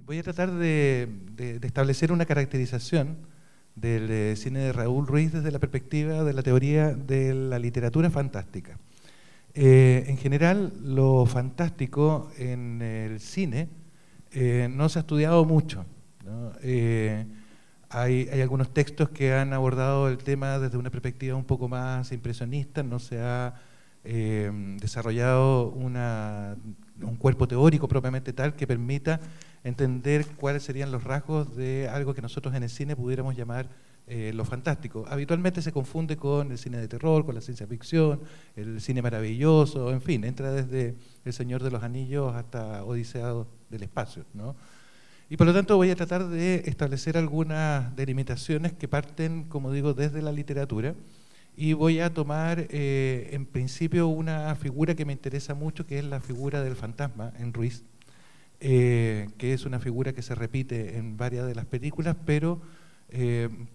Voy a tratar de establecer una caracterización del cine de Raúl Ruiz desde la perspectiva de la teoría de la literatura fantástica. En general, lo fantástico en el cine no se ha estudiado mucho, ¿no? Hay algunos textos que han abordado el tema desde una perspectiva un poco más impresionista, no se ha desarrollado un cuerpo teórico propiamente tal que permita entender cuáles serían los rasgos de algo que nosotros en el cine pudiéramos llamar lo fantástico. Habitualmente se confunde con el cine de terror, con la ciencia ficción, el cine maravilloso, en fin, entra desde El Señor de los Anillos hasta Odisea del Espacio, ¿no? Y por lo tanto voy a tratar de establecer algunas delimitaciones que parten, como digo, desde la literatura, y voy a tomar en principio una figura que me interesa mucho, que es la figura del fantasma en Ruiz, que es una figura que se repite en varias de las películas, pero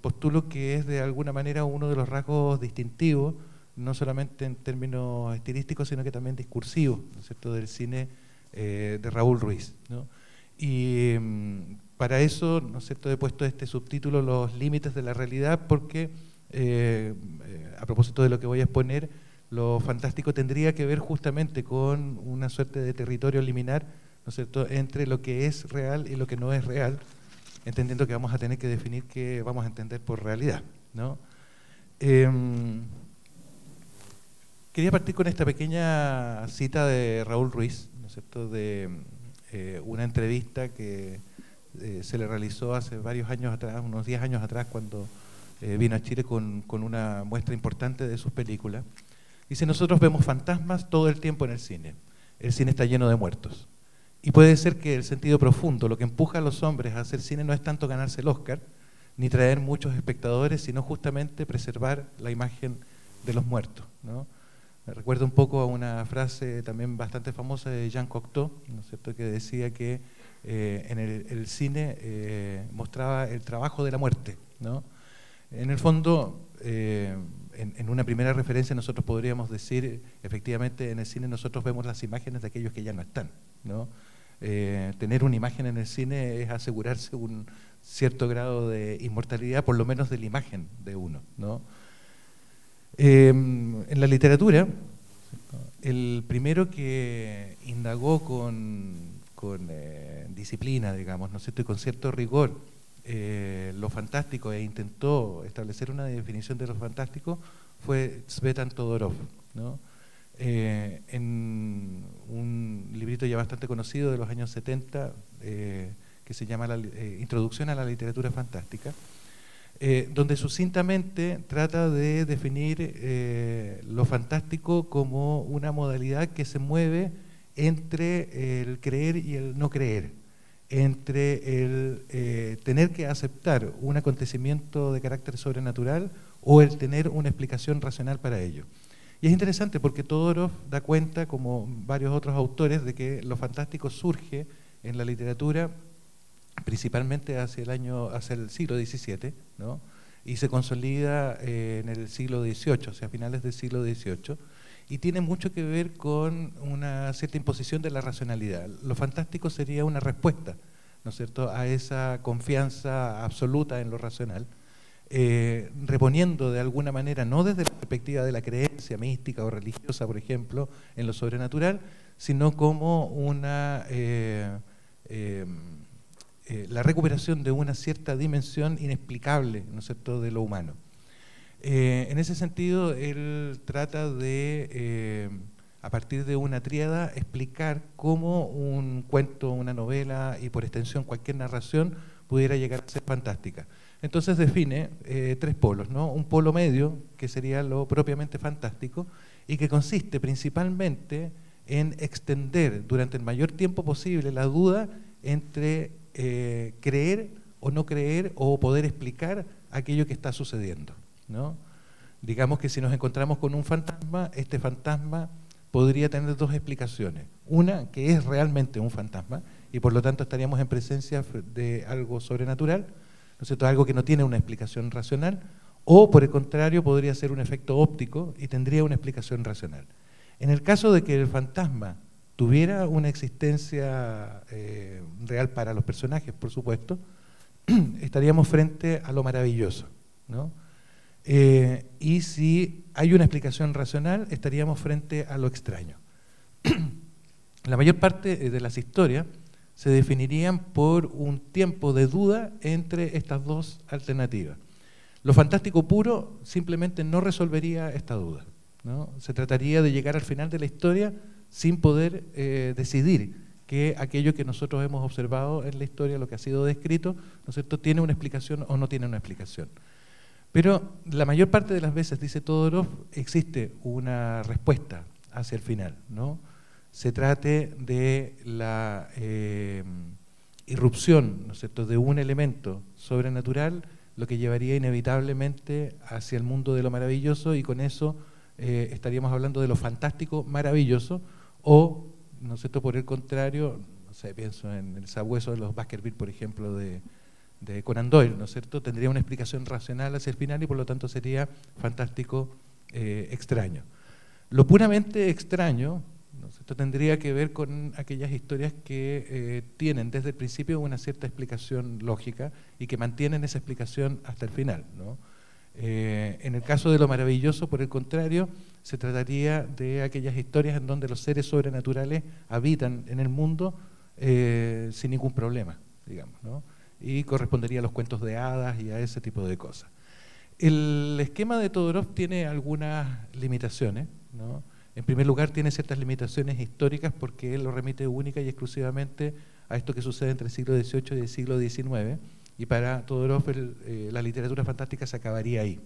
postulo que es de alguna manera uno de los rasgos distintivos, no solamente en términos estilísticos, sino que también discursivos, ¿no es cierto?, del cine de Raúl Ruiz, ¿no? Y para eso, ¿no es cierto?, he puesto este subtítulo, Los límites de la realidad, porque a propósito de lo que voy a exponer, lo fantástico tendría que ver justamente con una suerte de territorio liminar, ¿no es cierto?, entre lo que es real y lo que no es real, entendiendo que vamos a tener que definir qué vamos a entender por realidad, ¿no? Quería partir con esta pequeña cita de Raúl Ruiz, ¿no es cierto?, de una entrevista que se le realizó hace varios años atrás, unos 10 años atrás, cuando vino a Chile con una muestra importante de sus películas. Dice: nosotros vemos fantasmas todo el tiempo en el cine está lleno de muertos. Y puede ser que el sentido profundo, lo que empuja a los hombres a hacer cine no es tanto ganarse el Oscar, ni traer muchos espectadores, sino justamente preservar la imagen de los muertos, ¿no? Me recuerda un poco a una frase también bastante famosa de Jean Cocteau, ¿no es cierto?, que decía que en el cine mostraba el trabajo de la muerte, ¿no? En el fondo, en una primera referencia nosotros podríamos decir, efectivamente en el cine nosotros vemos las imágenes de aquellos que ya no están, ¿no? Tener una imagen en el cine es asegurarse un cierto grado de inmortalidad, por lo menos de la imagen de uno, ¿no? En la literatura, el primero que indagó con disciplina, digamos, ¿no es cierto?, y con cierto rigor lo fantástico, e intentó establecer una definición de lo fantástico, fue Tzvetan Todorov, ¿no? En un librito ya bastante conocido de los años 70, que se llama Introducción a la literatura fantástica, donde sucintamente trata de definir lo fantástico como una modalidad que se mueve entre el creer y el no creer, entre el tener que aceptar un acontecimiento de carácter sobrenatural o el tener una explicación racional para ello. Y es interesante porque Todorov da cuenta, como varios otros autores, de que lo fantástico surge en la literatura principalmente hacia el siglo XVII, ¿no?, y se consolida en el siglo XVIII, o sea, a finales del siglo XVIII, y tiene mucho que ver con una cierta imposición de la racionalidad. Lo fantástico sería una respuesta, ¿no es cierto?, a esa confianza absoluta en lo racional, reponiendo de alguna manera, no desde la perspectiva de la creencia mística o religiosa, por ejemplo, en lo sobrenatural, sino como la recuperación de una cierta dimensión inexplicable, ¿no es cierto?, de lo humano. En ese sentido, él trata de, a partir de una tríada, explicar cómo un cuento, una novela y por extensión cualquier narración pudiera llegar a ser fantástica. Entonces define tres polos, ¿no? Un polo medio, que sería lo propiamente fantástico, y que consiste principalmente en extender durante el mayor tiempo posible la duda entre creer o no creer o poder explicar aquello que está sucediendo, ¿no? Digamos que si nos encontramos con un fantasma, este fantasma podría tener dos explicaciones. Una, que es realmente un fantasma y por lo tanto estaríamos en presencia de algo sobrenatural, ¿no es cierto?, algo que no tiene una explicación racional, o por el contrario podría ser un efecto óptico y tendría una explicación racional. En el caso de que el fantasma tuviera una existencia real para los personajes, por supuesto, estaríamos frente a lo maravilloso, ¿no? Y si hay una explicación racional, estaríamos frente a lo extraño. La mayor parte de las historias se definirían por un tiempo de duda entre estas dos alternativas. Lo fantástico puro simplemente no resolvería esta duda, ¿no? Se trataría de llegar al final de la historia sin poder decidir que aquello que nosotros hemos observado en la historia, lo que ha sido descrito, ¿no es cierto?, tiene una explicación o no tiene una explicación. Pero la mayor parte de las veces, dice Todorov, existe una respuesta hacia el final, ¿no? Se trate de la irrupción, ¿no es cierto?, de un elemento sobrenatural, lo que llevaría inevitablemente hacia el mundo de lo maravilloso, y con eso estaríamos hablando de lo fantástico maravilloso, o, ¿no es cierto?, por el contrario, no sé, pienso en el sabueso de los Baskerville, por ejemplo, de Conan Doyle, ¿no es cierto?, tendría una explicación racional hacia el final y por lo tanto sería fantástico extraño. Lo puramente extraño, ¿no es cierto?, tendría que ver con aquellas historias que tienen desde el principio una cierta explicación lógica y que mantienen esa explicación hasta el final, ¿no? En el caso de lo maravilloso, por el contrario, se trataría de aquellas historias en donde los seres sobrenaturales habitan en el mundo sin ningún problema, digamos, ¿no? Y correspondería a los cuentos de hadas y a ese tipo de cosas. El esquema de Todorov tiene algunas limitaciones, ¿no? En primer lugar, tiene ciertas limitaciones históricas porque él lo remite única y exclusivamente a esto que sucede entre el siglo XVIII y el siglo XIX, y para Todorov la literatura fantástica se acabaría ahí.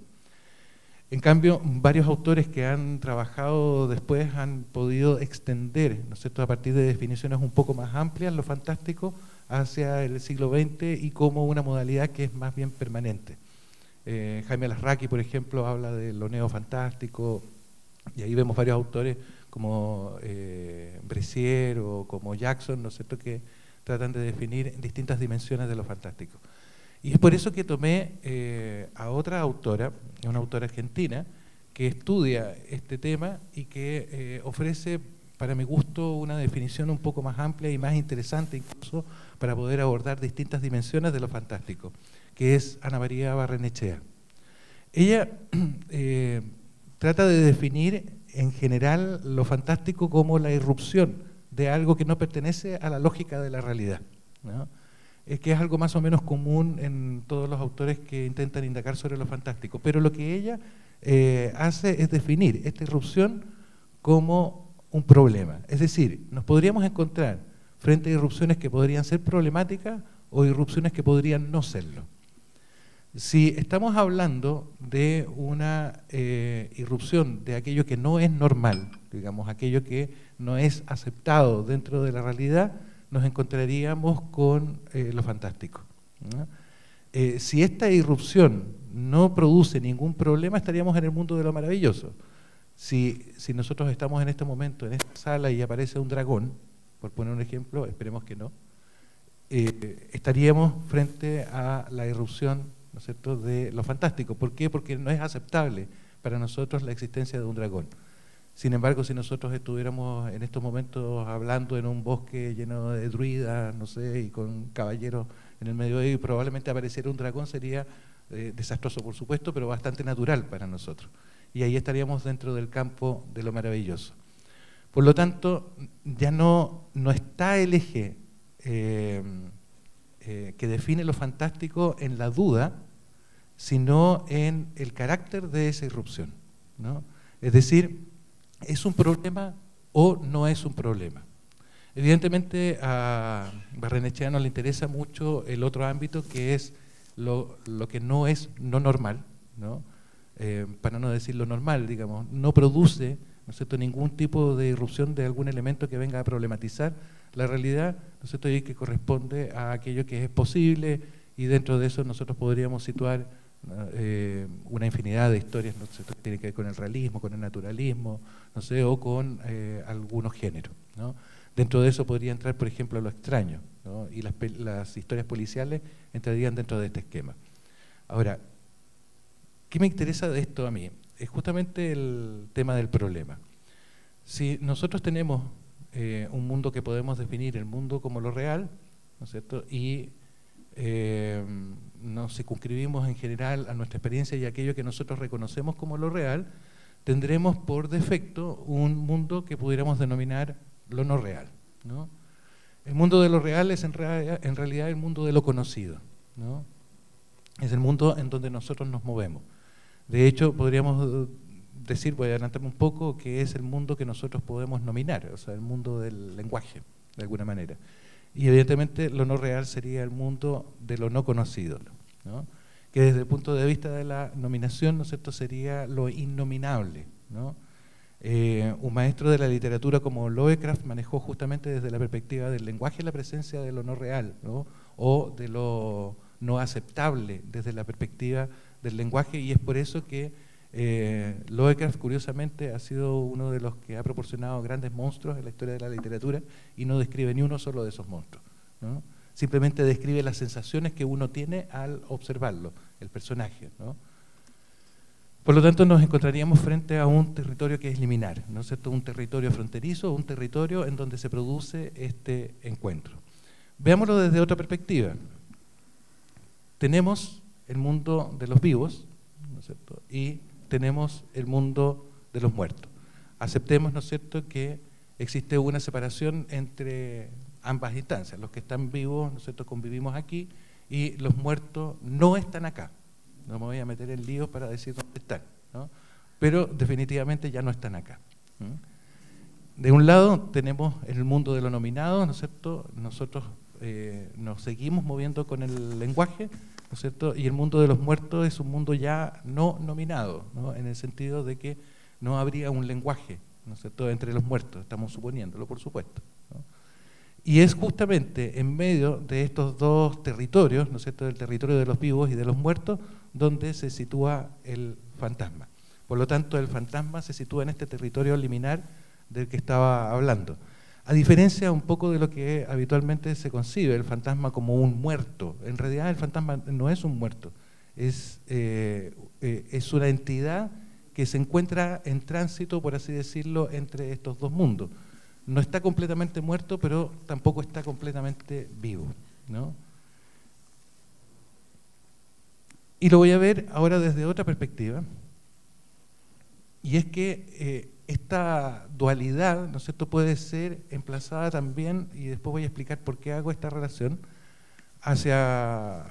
En cambio, varios autores que han trabajado después han podido extender, ¿no es cierto?, a partir de definiciones un poco más amplias, lo fantástico hacia el siglo XX y como una modalidad que es más bien permanente. Jaime Alasraqui, por ejemplo, habla de lo neofantástico, y ahí vemos varios autores como Brescier o como Jackson, ¿no es cierto?, que tratan de definir distintas dimensiones de lo fantástico. Y es por eso que tomé a otra autora, una autora argentina, que estudia este tema y que ofrece, para mi gusto, una definición un poco más amplia y más interesante incluso para poder abordar distintas dimensiones de lo fantástico, que es Ana María Barrenechea. Ella trata de definir en general lo fantástico como la irrupción de algo que no pertenece a la lógica de la realidad, ¿no? Es que es algo más o menos común en todos los autores que intentan indagar sobre lo fantástico, pero lo que ella hace es definir esta irrupción como un problema. Es decir, nos podríamos encontrar frente a irrupciones que podrían ser problemáticas o irrupciones que podrían no serlo. Si estamos hablando de una irrupción de aquello que no es normal, digamos, aquello que no es aceptado dentro de la realidad, nos encontraríamos con lo fantástico, ¿no? Si esta irrupción no produce ningún problema, estaríamos en el mundo de lo maravilloso. Si nosotros estamos en este momento en esta sala y aparece un dragón, por poner un ejemplo, esperemos que no, estaríamos frente a la irrupción, ¿no es cierto?, de lo fantástico. ¿Por qué? Porque no es aceptable para nosotros la existencia de un dragón. Sin embargo, si nosotros estuviéramos en estos momentos hablando en un bosque lleno de druidas, no sé, y con caballeros en el medioevo, y probablemente apareciera un dragón, sería desastroso, por supuesto, pero bastante natural para nosotros. Y ahí estaríamos dentro del campo de lo maravilloso. Por lo tanto, ya no está el eje que define lo fantástico en la duda, sino en el carácter de esa irrupción, ¿no? Es decir, ¿es un problema o no es un problema? Evidentemente a Barrenechea no le interesa mucho el otro ámbito, que es lo que no es no normal, ¿no? Para no decir lo normal, digamos, no produce, ¿no es cierto?, ningún tipo de irrupción de algún elemento que venga a problematizar la realidad, ¿no es cierto?, y que corresponde a aquello que es posible, y dentro de eso nosotros podríamos situar una infinidad de historias, ¿no? Que tienen que ver con el realismo, con el naturalismo, no sé, o con algunos géneros, ¿no? Dentro de eso podría entrar, por ejemplo, lo extraño, ¿no? Y las historias policiales entrarían dentro de este esquema. Ahora, ¿qué me interesa de esto a mí? Es justamente el tema del problema. Si nosotros tenemos un mundo que podemos definir el mundo como lo real, ¿no es cierto? Y nos circunscribimos en general a nuestra experiencia y a aquello que nosotros reconocemos como lo real, tendremos por defecto un mundo que pudiéramos denominar lo no real, ¿no? El mundo de lo real es en realidad el mundo de lo conocido, ¿no? Es el mundo en donde nosotros nos movemos. De hecho, podríamos decir, voy a adelantarme un poco, que es el mundo que nosotros podemos nominar, o sea, el mundo del lenguaje, de alguna manera. Y evidentemente lo no real sería el mundo de lo no conocido, ¿no? Que desde el punto de vista de la nominación, ¿no es cierto?, sería lo innominable, ¿no? Un maestro de la literatura como Lovecraft manejó justamente desde la perspectiva del lenguaje la presencia de lo no real, ¿no? O de lo no aceptable desde la perspectiva del lenguaje, y es por eso que Lovecraft, curiosamente, ha sido uno de los que ha proporcionado grandes monstruos en la historia de la literatura y no describe ni uno solo de esos monstruos, ¿no? Simplemente describe las sensaciones que uno tiene al observarlo, el personaje, ¿no? Por lo tanto, nos encontraríamos frente a un territorio que es liminar, ¿no es cierto? Un territorio fronterizo, un territorio en donde se produce este encuentro. Veámoslo desde otra perspectiva. Tenemos el mundo de los vivos, ¿no es cierto?, y tenemos el mundo de los muertos. Aceptemos, ¿no es cierto?, que existe una separación entre ambas instancias. Los que están vivos, ¿no es cierto?, convivimos aquí, y los muertos no están acá. No me voy a meter en líos para decir dónde están, ¿no? Pero definitivamente ya no están acá. De un lado tenemos el mundo de lo nominado, ¿no es cierto? Nosotros nos seguimos moviendo con el lenguaje, ¿no es cierto? Y el mundo de los muertos es un mundo ya no nominado, ¿no? En el sentido de que no habría un lenguaje, ¿no es cierto?, entre los muertos, estamos suponiéndolo, por supuesto, ¿no? Y es justamente en medio de estos dos territorios, ¿no es cierto?, del territorio de los vivos y de los muertos, donde se sitúa el fantasma. Por lo tanto, el fantasma se sitúa en este territorio liminar del que estaba hablando. A diferencia un poco de lo que habitualmente se concibe, el fantasma como un muerto. En realidad el fantasma no es un muerto, es una entidad que se encuentra en tránsito, por así decirlo, entre estos dos mundos. No está completamente muerto, pero tampoco está completamente vivo, ¿no? Y lo voy a ver ahora desde otra perspectiva, y es que esta dualidad, ¿no es cierto?, puede ser emplazada también, y después voy a explicar por qué hago esta relación, hacia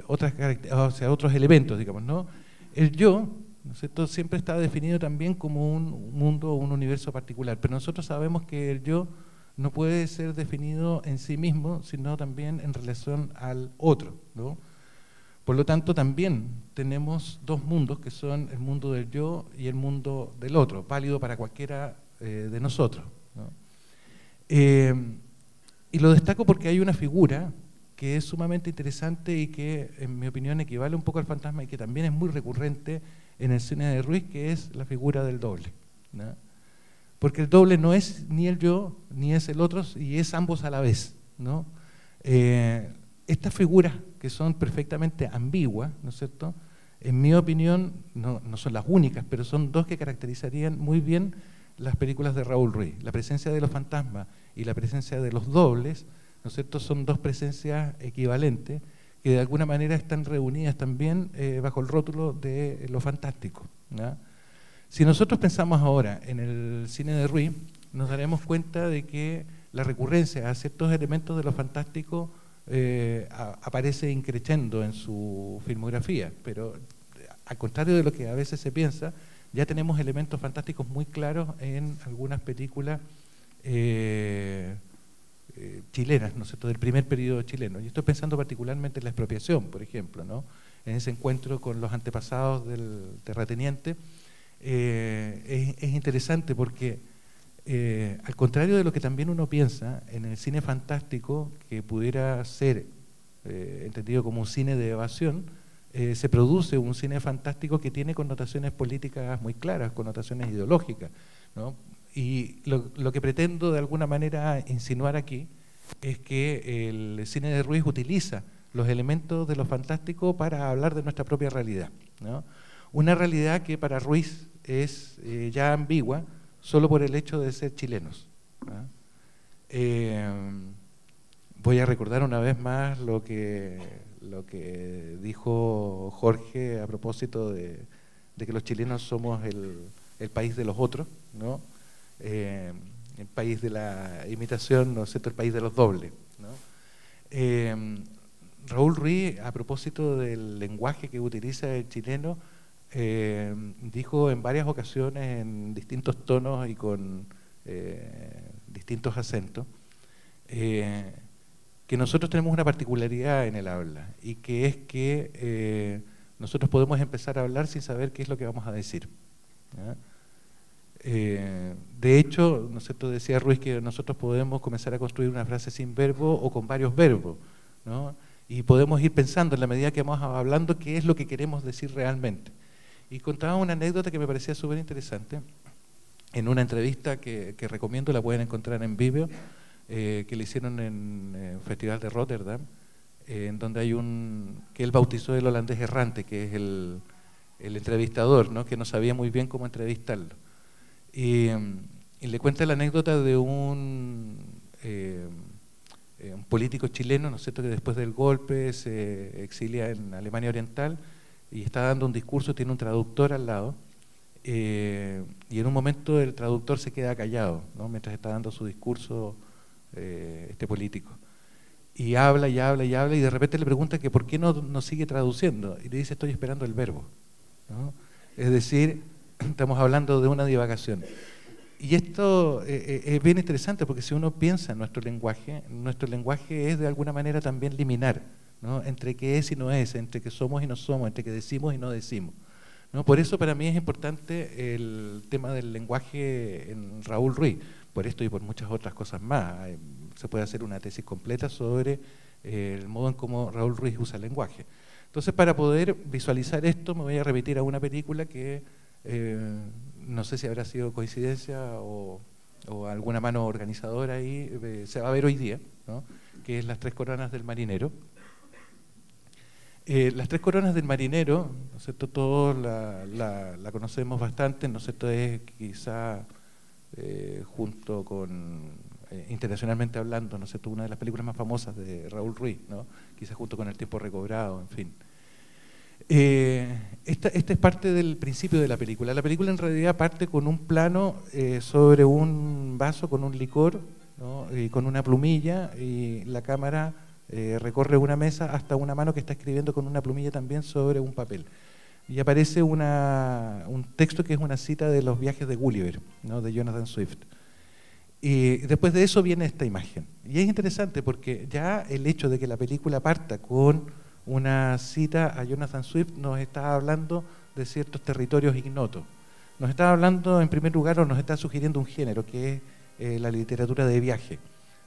otros elementos, digamos, ¿no? El yo, ¿no es cierto?, siempre está definido también como un mundo o un universo particular, pero nosotros sabemos que el yo no puede ser definido en sí mismo, sino también en relación al otro, ¿no? Por lo tanto, también tenemos dos mundos, que son el mundo del yo y el mundo del otro, válido para cualquiera de nosotros, ¿no? Y lo destaco porque hay una figura que es sumamente interesante y que, en mi opinión, equivale un poco al fantasma y que también es muy recurrente en el cine de Ruiz, que es la figura del doble, ¿no? Porque el doble no es ni el yo, ni es el otro, y es ambos a la vez, ¿no? Estas figuras que son perfectamente ambiguas, ¿no es cierto?, en mi opinión, no son las únicas, pero son dos que caracterizarían muy bien las películas de Raúl Ruiz. La presencia de los fantasmas y la presencia de los dobles, ¿no es cierto?, son dos presencias equivalentes que de alguna manera están reunidas también bajo el rótulo de lo fantástico, ¿no? Si nosotros pensamos ahora en el cine de Ruiz, nos daremos cuenta de que la recurrencia a ciertos elementos de lo fantástico aparece increciendo en su filmografía, pero al contrario de lo que a veces se piensa, ya tenemos elementos fantásticos muy claros en algunas películas chilenas, ¿no es cierto?, del primer periodo chileno. Y estoy pensando particularmente en La expropiación, por ejemplo, ¿no?, en ese encuentro con los antepasados del terrateniente. Es interesante porque al contrario de lo que también uno piensa, en el cine fantástico, que pudiera ser entendido como un cine de evasión, se produce un cine fantástico que tiene connotaciones políticas muy claras, connotaciones ideológicas, ¿no? Y lo que pretendo de alguna manera insinuar aquí es que el cine de Ruiz utiliza los elementos de lo fantástico para hablar de nuestra propia realidad, ¿no? Una realidad que para Ruiz es ya ambigua, solo por el hecho de ser chilenos, ¿ah? Voy a recordar una vez más lo que dijo Jorge a propósito de que los chilenos somos el país de los otros, ¿no? El país de la imitación, ¿no es cierto?, el país de los dobles, ¿no? Raúl Ruiz, a propósito del lenguaje que utiliza el chileno, dijo en varias ocasiones, en distintos tonos y con distintos acentos, que nosotros tenemos una particularidad en el habla, y que es que nosotros podemos empezar a hablar sin saber qué es lo que vamos a decir, ¿ya? De hecho, ¿no es cierto?, decía Ruiz que nosotros podemos comenzar a construir una frase sin verbo o con varios verbos, ¿no? Y podemos ir pensando en la medida que vamos hablando qué es lo que queremos decir realmente. Y contaba una anécdota que me parecía súper interesante en una entrevista que recomiendo, la pueden encontrar en Vimeo, que le hicieron en el Festival de Rotterdam, en donde hay que él bautizó el holandés errante, que es el entrevistador, ¿no?, que no sabía muy bien cómo entrevistarlo. Y le cuenta la anécdota de un político chileno, ¿no es cierto?, que después del golpe se exilia en Alemania Oriental y está dando un discurso, tiene un traductor al lado, y en un momento el traductor se queda callado, ¿no?, mientras está dando su discurso este político. Y habla y habla y habla, y de repente le pregunta que por qué no sigue traduciendo, y le dice: estoy esperando el verbo, ¿no? Es decir, estamos hablando de una divagación. Y esto es bien interesante, porque si uno piensa en nuestro lenguaje es de alguna manera también liminar, ¿no?, entre qué es y no es, entre qué somos y no somos, entre qué decimos y no decimos, ¿no? Por eso para mí es importante el tema del lenguaje en Raúl Ruiz, por esto y por muchas otras cosas más. Se puede hacer una tesis completa sobre el modo en cómo Raúl Ruiz usa el lenguaje. Entonces, para poder visualizar esto, me voy a remitir a una película que no sé si habrá sido coincidencia o alguna mano organizadora ahí, se va a ver hoy día, ¿no?, que es Las Tres Coronas del Marinero. Las Tres Coronas del Marinero, ¿no es cierto?, todos la conocemos bastante, ¿no es cierto?, es quizá junto con, internacionalmente hablando, ¿no es cierto?, una de las películas más famosas de Raúl Ruiz, ¿no?, quizás junto con El Tiempo Recobrado, en fin. Esta es parte del principio de la película. La película en realidad parte con un plano sobre un vaso con un licor, ¿no?, y con una plumilla, y la cámara recorre una mesa hasta una mano que está escribiendo con una plumilla también sobre un papel. Y aparece un texto que es una cita de Los viajes de Gulliver, ¿no?, de Jonathan Swift. Y después de eso viene esta imagen. Y es interesante porque ya el hecho de que la película parta con una cita a Jonathan Swift nos está hablando de ciertos territorios ignotos. Nos está hablando, en primer lugar, o nos está sugiriendo un género, que es la literatura de viaje.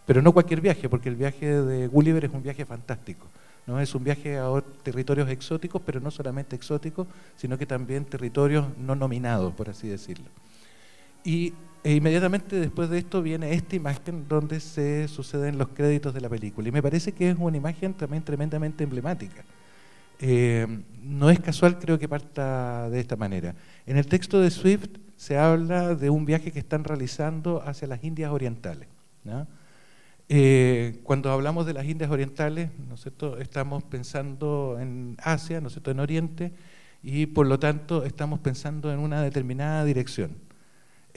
Pero no cualquier viaje, porque el viaje de Gulliver es un viaje fantástico, ¿no? Es un viaje a territorios exóticos, pero no solamente exóticos, sino que también territorios no nominados, por así decirlo. E inmediatamente después de esto viene esta imagen donde se suceden los créditos de la película. Y me parece que es una imagen también tremendamente emblemática. No es casual, creo, que parta de esta manera. En el texto de Swift se habla de un viaje que están realizando hacia las Indias Orientales, ¿no? Cuando hablamos de las Indias Orientales, ¿no es cierto?, estamos pensando en Asia, ¿no es cierto?, en Oriente, y por lo tanto estamos pensando en una determinada dirección.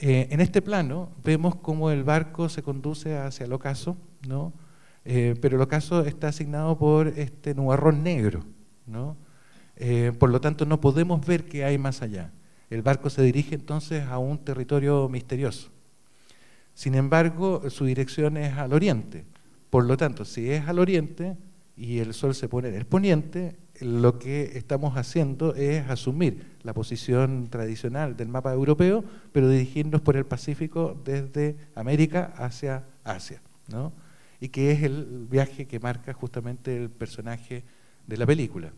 En este plano vemos cómo el barco se conduce hacia el ocaso, ¿no? Pero el ocaso está asignado por este nubarrón negro, ¿no? Por lo tanto no podemos ver qué hay más allá. El barco se dirige entonces a un territorio misterioso. Sin embargo, su dirección es al oriente. Por lo tanto, si es al oriente y el sol se pone en el poniente, lo que estamos haciendo es asumir la posición tradicional del mapa europeo, pero dirigirnos por el Pacífico desde América hacia Asia, ¿no? Y que es el viaje que marca justamente el personaje de la película.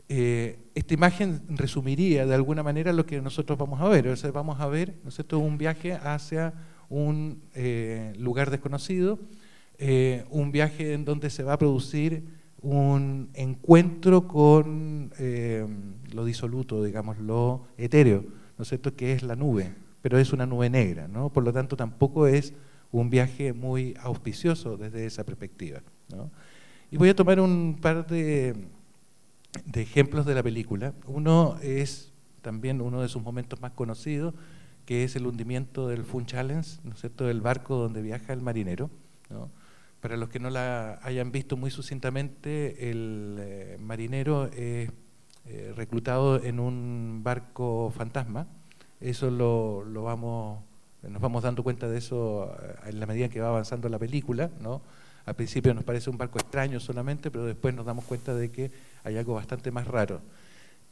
Esta imagen resumiría de alguna manera lo que nosotros vamos a ver. O sea, vamos a ver, ¿no es cierto?, un viaje hacia un lugar desconocido, un viaje en donde se va a producir un encuentro con lo disoluto, digamos, lo etéreo, ¿no es cierto?, que es la nube, pero es una nube negra, ¿no? Por lo tanto tampoco es un viaje muy auspicioso desde esa perspectiva, ¿no? Y voy a tomar un par de ejemplos de la película. Uno es también uno de sus momentos más conocidos, que es el hundimiento del Fun Challenge, ¿no es cierto?, del barco donde viaja el marinero, ¿no? Para los que no la hayan visto muy sucintamente, el marinero es reclutado en un barco fantasma. Eso nos vamos dando cuenta de eso en la medida que va avanzando la película, ¿no? Al principio nos parece un barco extraño solamente, pero después nos damos cuenta de que hay algo bastante más raro.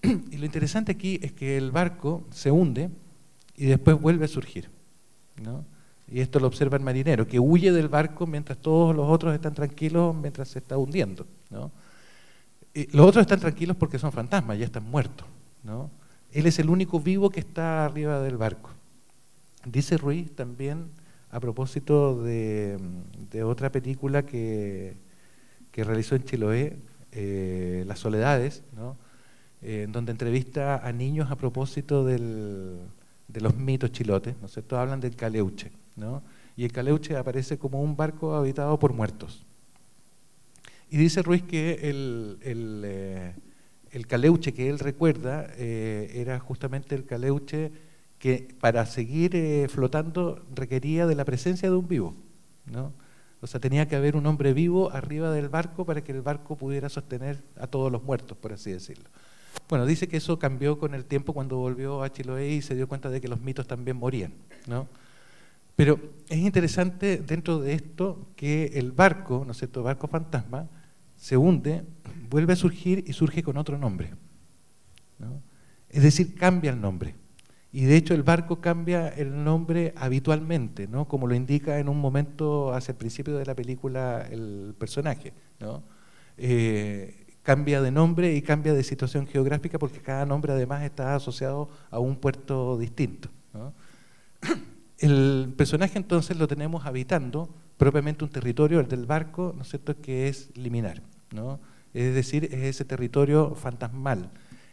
Y lo interesante aquí es que el barco se hunde y después vuelve a surgir, ¿no? Y esto lo observa el marinero, que huye del barco mientras todos los otros están tranquilos mientras se está hundiendo, ¿no? Y los otros están tranquilos porque son fantasmas, ya están muertos, ¿no? Él es el único vivo que está arriba del barco. Dice Ruiz también, a propósito de otra película que realizó en Chiloé, Las Soledades, ¿no? Donde entrevista a niños a propósito de los mitos chilotes, ¿no es cierto? Hablan del Caleuche, ¿no? Y el Caleuche aparece como un barco habitado por muertos. Y dice Ruiz que el Caleuche que él recuerda era justamente el Caleuche que para seguir flotando requería de la presencia de un vivo, ¿no? O sea, tenía que haber un hombre vivo arriba del barco para que el barco pudiera sostener a todos los muertos, por así decirlo. Bueno, dice que eso cambió con el tiempo cuando volvió a Chiloé y se dio cuenta de que los mitos también morían, ¿no? Pero es interesante dentro de esto que el barco, ¿no es cierto?, barco fantasma, se hunde, vuelve a surgir y surge con otro nombre, ¿no? Es decir, cambia el nombre. Y de hecho el barco cambia el nombre habitualmente, ¿no? Como lo indica en un momento hacia el principio de la película el personaje, ¿no? Cambia de nombre y cambia de situación geográfica porque cada nombre además está asociado a un puerto distinto, ¿no? El personaje entonces lo tenemos habitando propiamente un territorio, el del barco, ¿no es cierto?, que es liminar, ¿no? Es decir, es ese territorio fantasmal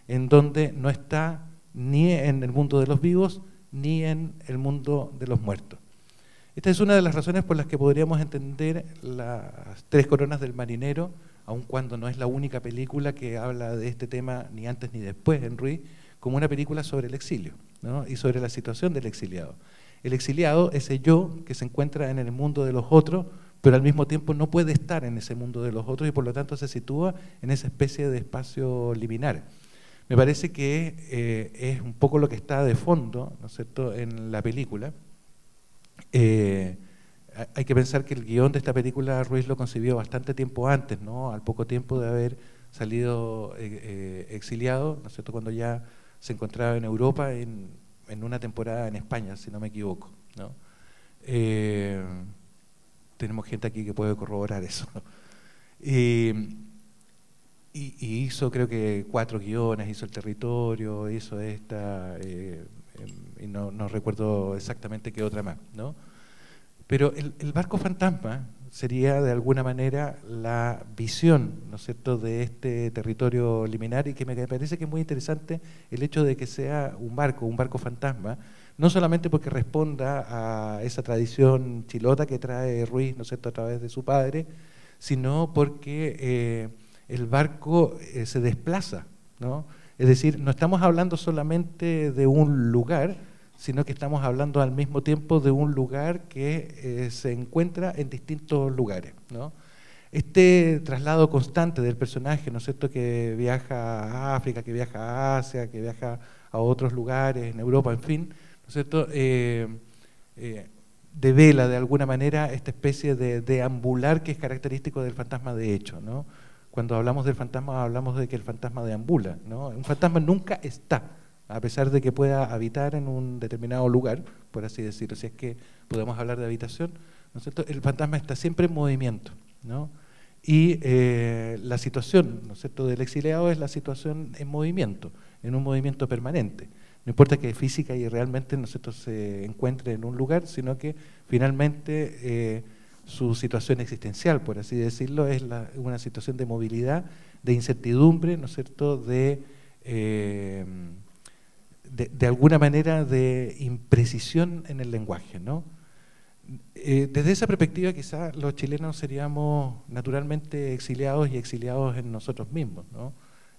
en donde no está ni en el mundo de los vivos ni en el mundo de los muertos. Esta es una de las razones por las que podríamos entender las Tres Coronas del Marinero, aun cuando no es la única película que habla de este tema ni antes ni después en Ruiz, como una película sobre el exilio, ¿no? Y sobre la situación del exiliado. El exiliado, ese yo que se encuentra en el mundo de los otros, pero al mismo tiempo no puede estar en ese mundo de los otros y por lo tanto se sitúa en esa especie de espacio liminar. Me parece que es un poco lo que está de fondo, ¿no es cierto?, en la película. Hay que pensar que el guión de esta película Ruiz lo concibió bastante tiempo antes, ¿no?, al poco tiempo de haber salido exiliado, ¿no es cierto?, cuando ya se encontraba en Europa en una temporada en España, si no me equivoco, ¿no? Tenemos gente aquí que puede corroborar eso. Y hizo, creo que 4 guiones, hizo El Territorio, hizo esta, y no recuerdo exactamente qué otra más, ¿no? Pero el barco fantasma sería de alguna manera la visión, ¿no es cierto?, de este territorio liminar, y que me parece que es muy interesante el hecho de que sea un barco fantasma, no solamente porque responda a esa tradición chilota que trae Ruiz, ¿no es cierto?, a través de su padre, sino porque el barco se desplaza, ¿no? Es decir, no estamos hablando solamente de un lugar, sino que estamos hablando al mismo tiempo de un lugar que se encuentra en distintos lugares, ¿no? Este traslado constante del personaje, ¿no es cierto?, que viaja a África, que viaja a Asia, que viaja a otros lugares, en Europa, en fin, ¿no es cierto?, devela de alguna manera esta especie de deambular que es característico del fantasma de hecho, ¿no? Cuando hablamos del fantasma hablamos de que el fantasma deambula, ¿no? Un fantasma nunca está, a pesar de que pueda habitar en un determinado lugar, por así decirlo, si es que podemos hablar de habitación, ¿no es cierto?, el fantasma está siempre en movimiento, ¿no? Y la situación, ¿no es cierto?, del exiliado es la situación en movimiento, en un movimiento permanente. No importa que física y realmente, ¿no es cierto?, se encuentre en un lugar, sino que finalmente su situación existencial, por así decirlo, es una situación de movilidad, de incertidumbre, ¿no es cierto?, de alguna manera de imprecisión en el lenguaje, ¿no? Desde esa perspectiva quizás los chilenos seríamos naturalmente exiliados y exiliados en nosotros mismos, ¿no?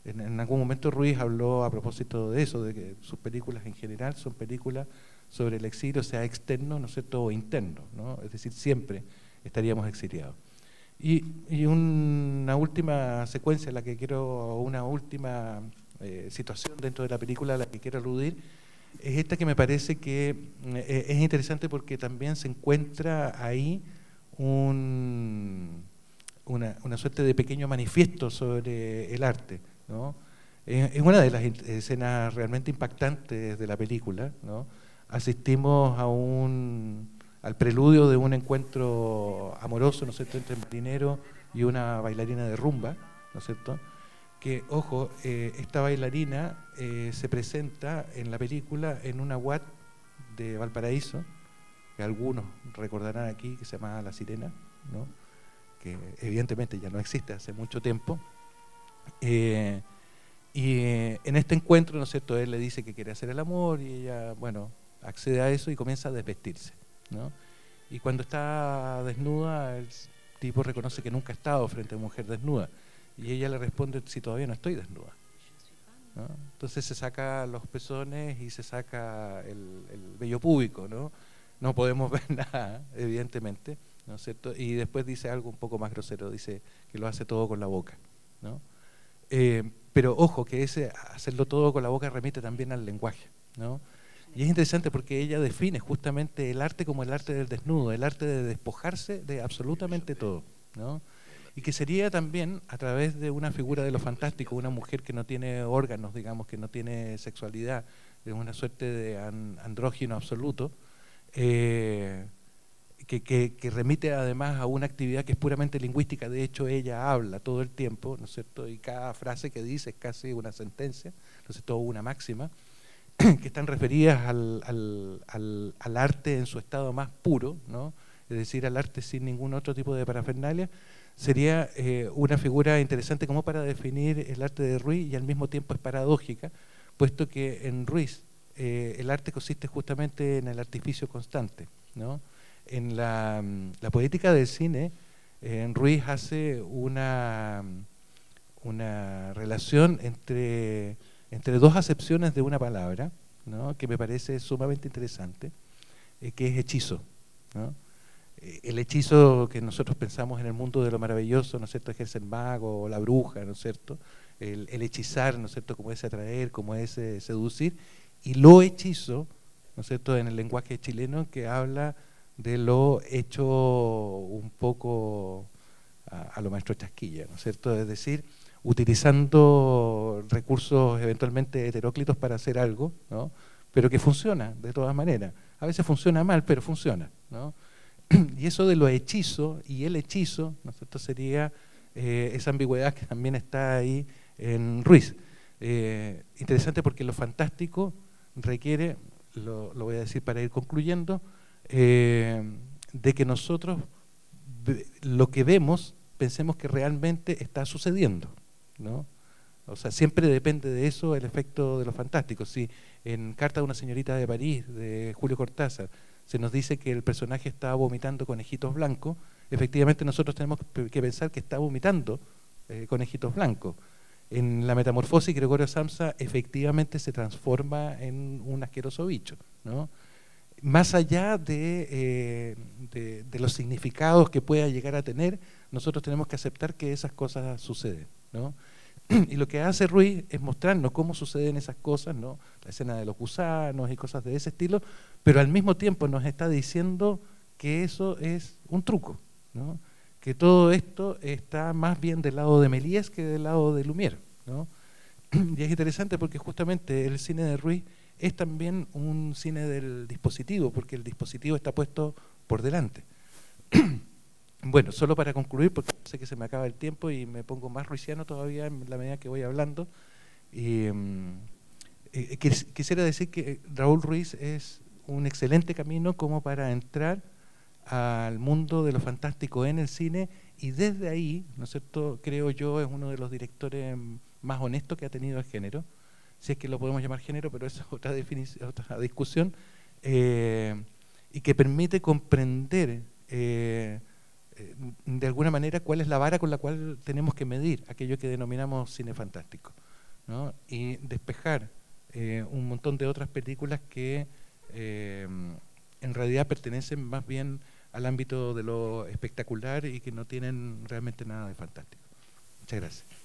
En algún momento Ruiz habló a propósito de eso, de que sus películas en general son películas sobre el exilio, sea externo, ¿no es cierto?, o interno, ¿no? Es decir, siempre estaríamos exiliados. Y una última secuencia, la que quiero, una última situación dentro de la película a la que quiero aludir, es esta que me parece que es interesante porque también se encuentra ahí una suerte de pequeño manifiesto sobre el arte, ¿no? Es una de las escenas realmente impactantes de la película, ¿no? Asistimos al preludio de un encuentro amoroso, ¿no es cierto?, entre un marinero y una bailarina de rumba, ¿no es cierto?, que, ojo, esta bailarina se presenta en la película en una UAT de Valparaíso, que algunos recordarán aquí, que se llama La Sirena, ¿no?, que evidentemente ya no existe hace mucho tiempo. Y en este encuentro, ¿no es cierto?, él le dice que quiere hacer el amor y ella, bueno, accede a eso y comienza a desvestirse, ¿no? Y cuando está desnuda, el tipo reconoce que nunca ha estado frente a una mujer desnuda. Y ella le responde, si todavía no estoy desnuda, ¿no? Entonces se saca los pezones y se saca el vello púbico, ¿no? No podemos ver nada, evidentemente, ¿no es cierto? Y después dice algo un poco más grosero, dice que lo hace todo con la boca, ¿no? Pero ojo, que ese hacerlo todo con la boca remite también al lenguaje, ¿no? Y es interesante porque ella define justamente el arte como el arte del desnudo, el arte de despojarse de absolutamente todo, ¿no? Y que sería también a través de una figura de lo fantástico, una mujer que no tiene órganos, digamos, que no tiene sexualidad, de una suerte de andrógino absoluto, que remite además a una actividad que es puramente lingüística. De hecho, ella habla todo el tiempo, ¿no es cierto?, y cada frase que dice es casi una sentencia, entonces todo una máxima, que están referidas al arte en su estado más puro, ¿no?, es decir, al arte sin ningún otro tipo de parafernalia. Sería una figura interesante como para definir el arte de Ruiz, y al mismo tiempo es paradójica, puesto que en Ruiz el arte consiste justamente en el artificio constante, ¿no? En la poética del cine, Ruiz hace una relación entre dos acepciones de una palabra, ¿no?, que me parece sumamente interesante, que es hechizo, ¿no? El hechizo que nosotros pensamos en el mundo de lo maravilloso, ¿no es cierto?, ejerce el mago o la bruja, ¿no es cierto?, el hechizar, ¿no es cierto?, como ese atraer, como ese seducir, y lo hechizo, ¿no es cierto?, en el lenguaje chileno, que habla de lo hecho un poco a lo maestro Chasquilla, ¿no es cierto?, es decir, utilizando recursos eventualmente heteróclitos para hacer algo, ¿no?, pero que funciona de todas maneras. A veces funciona mal, pero funciona, ¿no? Y eso de lo hechizo y el hechizo, ¿no es cierto?, sería esa ambigüedad que también está ahí en Ruiz. Interesante porque lo fantástico requiere, lo voy a decir para ir concluyendo, de que nosotros lo que vemos pensemos que realmente está sucediendo, ¿no? O sea, siempre depende de eso el efecto de lo fantástico. Si en Carta de una señorita de París, de Julio Cortázar, se nos dice que el personaje está vomitando conejitos blancos, efectivamente nosotros tenemos que pensar que está vomitando conejitos blancos. En la Metamorfosis, Gregorio Samsa efectivamente se transforma en un asqueroso bicho, ¿no? Más allá de los significados que pueda llegar a tener, nosotros tenemos que aceptar que esas cosas suceden, ¿no? Y lo que hace Ruiz es mostrarnos cómo suceden esas cosas, ¿no?, la escena de los gusanos y cosas de ese estilo, pero al mismo tiempo nos está diciendo que eso es un truco, ¿no?, que todo esto está más bien del lado de Méliès que del lado de Lumière, ¿no? Y es interesante porque justamente el cine de Ruiz es también un cine del dispositivo, porque el dispositivo está puesto por delante. Bueno, solo para concluir, porque sé que se me acaba el tiempo y me pongo más ruisiano todavía en la medida que voy hablando, quisiera decir que Raúl Ruiz es un excelente camino como para entrar al mundo de lo fantástico en el cine, y desde ahí, ¿no es cierto?, creo yo, es uno de los directores más honestos que ha tenido el género, si es que lo podemos llamar género, pero eso es otra definición, otra discusión, y que permite comprender de alguna manera cuál es la vara con la cual tenemos que medir aquello que denominamos cine fantástico, ¿no? Y despejar un montón de otras películas que en realidad pertenecen más bien al ámbito de lo espectacular y que no tienen realmente nada de fantástico. Muchas gracias.